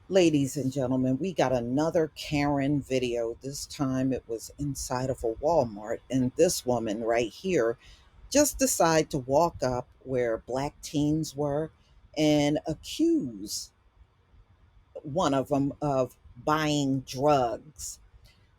Ladies and gentlemen, we got another Karen video. This time it was inside of a Walmart, and this woman right here just decided to walk up where black teens were and accuse one of them of buying drugs.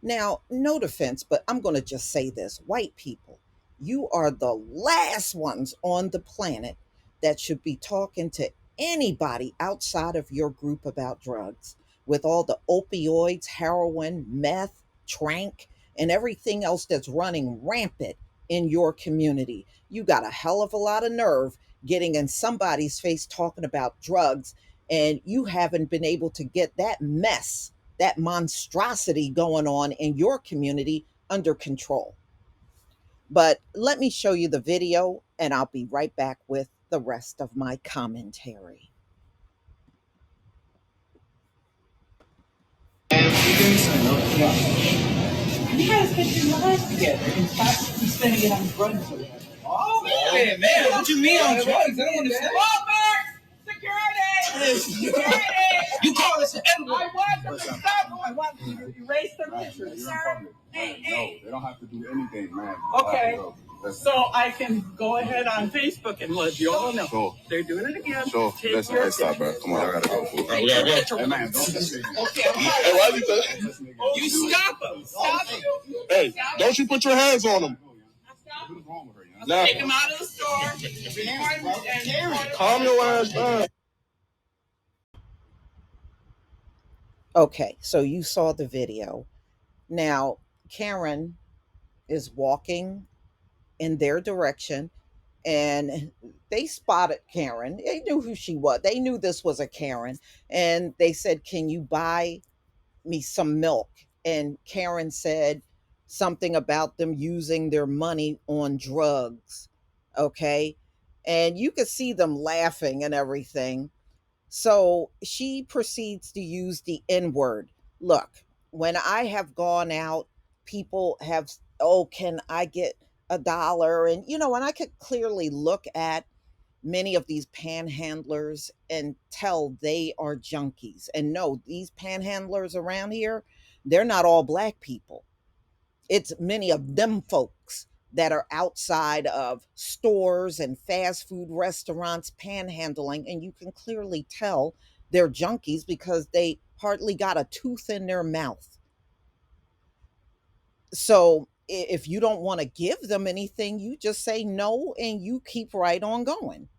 Now, no defense, but I'm going to just say this: white people, you are the last ones on the planet that should be talking to anybody outside of your group about drugs. With all the opioids, heroin, meth, trank, and everything else that's running rampant in your community, you got a hell of a lot of nerve getting in somebody's face talking about drugs, and you haven't been able to get that mess, that monstrosity going on in your community under control. But let me show you the video and I'll be right back with the rest of my commentary. You guys get your lives together and stop spending it on drugs. Oh man, what you mean on drugs? I don't understand. Walmart! Security! Security! You call this everyone. I want them to stop. I want you to erase their pictures. Sir. Hey, hey. No, they don't have to do anything, man. Okay. So I can go ahead on Facebook and let you all know. Sure. They're doing it again. Sure. Listen, hey, stop, bro. Come on, I gotta go. We gotta go. Hey, man, okay, hey, why you say? You stop them. Stop them. Hey, don't you put your hands on them. Nah. Take him out of the store. Calm your ass down. Okay, so you saw the video. Now, Karen is walking in their direction and they spotted Karen. They knew who she was. They knew this was a Karen. And they said, "Can you buy me some milk?" And Karen said something about them using their money on drugs. Okay. And you could see them laughing and everything. So she proceeds to use the N word. Look, when I have gone out, people have, "Oh, can I get $1?" And I could clearly look at many of these panhandlers and tell they are junkies. And no, these panhandlers around here, they're not all black people. It's many of them folks that are outside of stores and fast food restaurants panhandling, and you can clearly tell they're junkies because they hardly got a tooth in their mouth. So if you don't want to give them anything, you just say no and you keep right on going.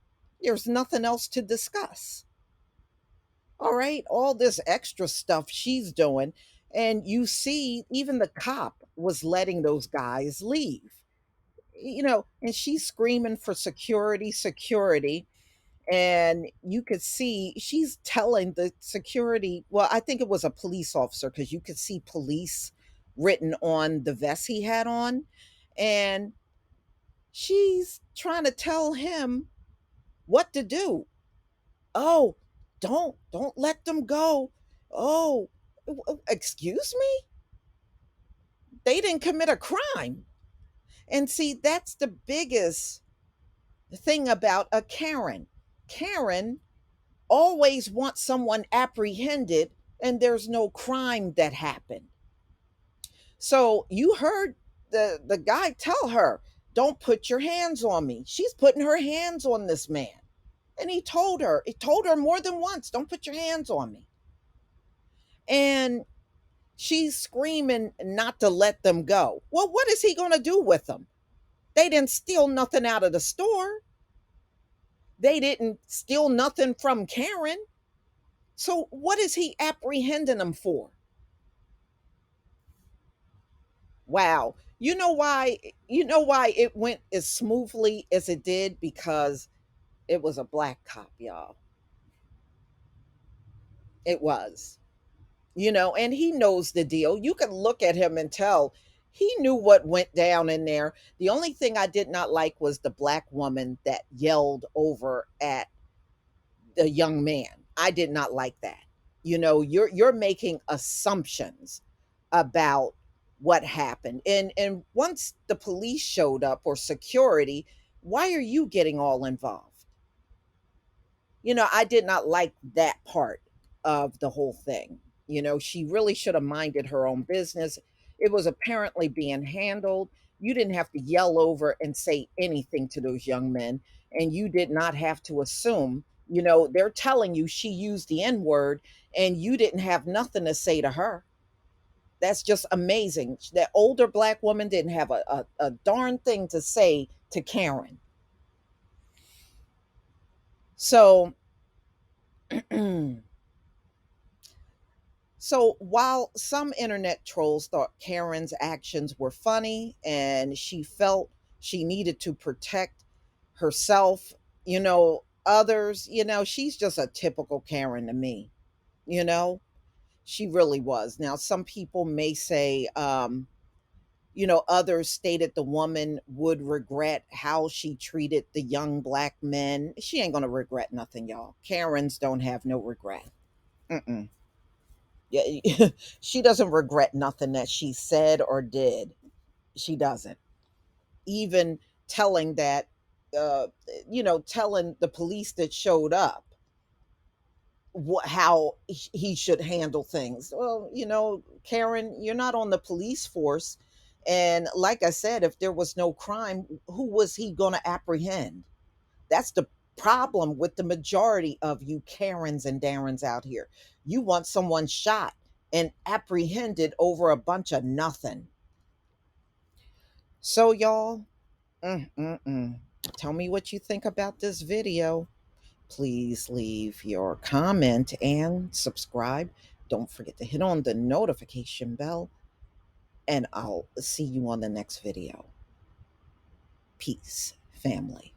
There's nothing else to discuss. All right, all this extra stuff she's doing. And you see, even the cop was letting those guys leave, and she's screaming for security, security. And you could see she's telling the security, well, I think it was a police officer because you could see police written on the vest he had on. And she's trying to tell him what to do. Oh, don't let them go. Oh, excuse me? They didn't commit a crime. And see, that's the biggest thing about a Karen. Karen always wants someone apprehended and there's no crime that happened. So you heard the guy tell her, "Don't put your hands on me." She's putting her hands on this man. And he told her more than once, "Don't put your hands on me." And she's screaming not to let them go. Well, what is he going to do with them? They didn't steal nothing out of the store. They didn't steal nothing from Karen. So what is he apprehending them for? Wow. You know why it went as smoothly as it did? Because it was a black cop, y'all. It was. And he knows the deal. You can look at him and tell he knew what went down in there. The only thing I did not like was the black woman that yelled over at the young man. I did not like that. You're making assumptions about what happened. And once the police showed up or security, why are you getting all involved? I did not like that part. of the whole thing. You know, she really should have minded her own business. It was apparently being handled. You didn't have to yell over and say anything to those young men, and you did not have to assume. You know, they're telling you she used the N word, and you didn't have nothing to say to her. That's just amazing. That older black woman didn't have a darn thing to say to Karen. So, so while some internet trolls thought Karen's actions were funny and she felt she needed to protect herself, others, she's just a typical Karen to me, you know, she really was. Now, some people may say, others stated the woman would regret how she treated the young black men. She ain't gonna regret nothing, y'all. Karens don't have no regret. Mm-mm. Yeah, she doesn't regret nothing that she said or did. She doesn't. Even telling that, uh, telling the police that showed up how he should handle things. Well, Karen, you're not on the police force. And like I said, if there was no crime, who was he going to apprehend? That's the problem with the majority of you Karens and Darrens out here. You want someone shot and apprehended over a bunch of nothing. So, y'all, tell me what you think about this video. Please leave your comment and subscribe. Don't forget to hit on the notification bell, and I'll see you on the next video. Peace, family.